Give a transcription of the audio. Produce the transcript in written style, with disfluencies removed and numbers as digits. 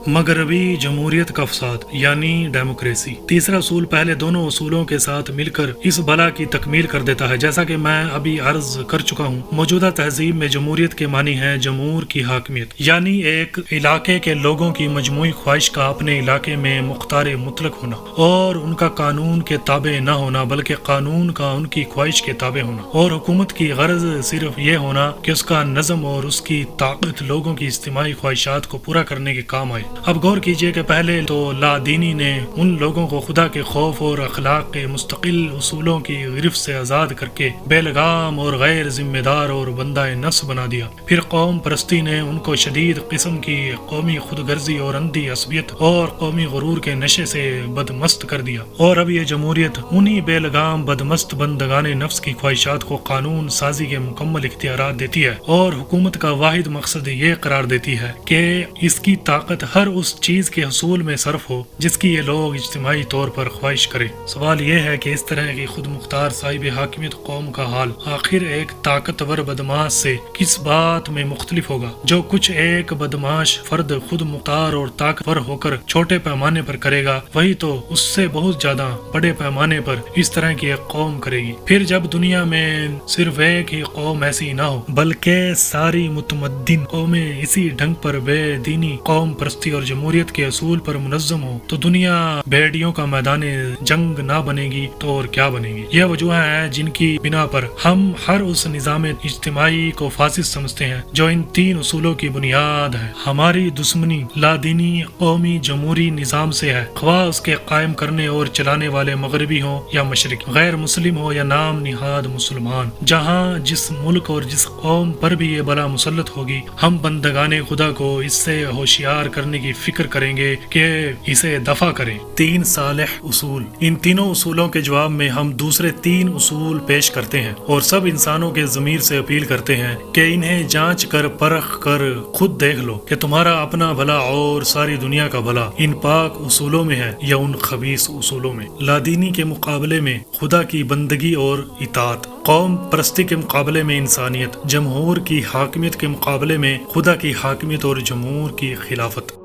مغربی جمہوریت کا فساد یعنی ڈیموکریسی۔ تیسرا اصول پہلے دونوں اصولوں کے ساتھ مل کر اس بلا کی تکمیل کر دیتا ہے۔ جیسا کہ میں ابھی عرض کر چکا ہوں، موجودہ تہذیب میں جمہوریت کے معنی ہے جمہور کی حاکمیت، یعنی ایک علاقے کے لوگوں کی مجموعی خواہش کا اپنے علاقے میں مختار مطلق ہونا اور ان کا قانون کے تابع نہ ہونا بلکہ قانون کا ان کی خواہش کے تابع ہونا، اور حکومت کی غرض صرف یہ ہونا کہ اس کا نظم اور اس کی طاقت لوگوں کی اجتماعی خواہشات کو پورا کرنے کے کام آئے۔ اب غور کیجئے کہ پہلے تو لا دینی نے ان لوگوں کو خدا کے خوف اور اخلاق کے مستقل اصولوں کی گرفت سے آزاد کر کے بے لگام اور غیر ذمہ دار اور بندہ نفس بنا دیا۔ پھر قوم پرستی نے ان کو شدید قسم کی قومی خود غرضی اور اندھی عصبیت اور قومی غرور کے نشے سے بدمست کر دیا، اور اب یہ جمہوریت انہی بے لگام بدمست بندگان نفس کی خواہشات کو قانون سازی کے مکمل اختیارات دیتی ہے، اور حکومت کا واحد مقصد یہ قرار دیتی ہے کہ اس کی طاقت ہر اس چیز کے حصول میں صرف ہو جس کی یہ لوگ اجتماعی طور پر خواہش کریں۔ سوال یہ ہے کہ اس طرح کی خود مختار صاحب حاکمیت قوم کا حال آخر ایک طاقتور بدماش سے کس بات میں مختلف ہوگا؟ جو کچھ ایک بدماش فرد خود مختار اور طاقتور ہو کر چھوٹے پیمانے پر کرے گا، وہی تو اس سے بہت زیادہ بڑے پیمانے پر اس طرح کی ایک قوم کرے گی۔ پھر جب دنیا میں صرف ایک ہی قوم ایسی نہ ہو بلکہ ساری متمدن قومیں اسی ڈھنگ پر بے دینی قوم پرستی اور جمہوریت کے اصول پر منظم ہو تو دنیا بھیڑیوں کا میدان جنگ نہ بنے گی تو اور کیا بنے گی؟ یہ وجوہ ہیں جن کی بنا پر ہم ہر اس نظام اجتماعی کو فاسد سمجھتے ہیں جو ان تین اصولوں کی بنیاد ہے۔ ہماری دشمنی لا دینی قومی جمہوری نظام سے ہے، خواہ اس کے قائم کرنے اور چلانے والے مغربی ہوں یا مشرقی، غیر مسلم ہو یا نام نہاد مسلمان۔ جہاں جس ملک اور جس قوم پر بھی یہ بلا مسلط ہوگی، ہم بندگان خدا کو اس سے ہوشیار کرنے کی فکر کریں گے کہ اسے دفع کریں۔ تین صالح اصول، ان تینوں اصولوں کے جواب میں ہم دوسرے تین اصول پیش کرتے ہیں اور سب انسانوں کے ضمیر سے اپیل کرتے ہیں کہ انہیں جانچ کر پرکھ کر خود دیکھ لو کہ تمہارا اپنا بھلا اور ساری دنیا کا بھلا ان پاک اصولوں میں ہے یا ان خبیث اصولوں میں۔ لادینی کے مقابلے میں خدا کی بندگی اور اطاعت، قوم پرستی کے مقابلے میں انسانیت، جمہور کی حاکمیت کے مقابلے میں خدا کی حاکمیت اور جمہور کی خلافت۔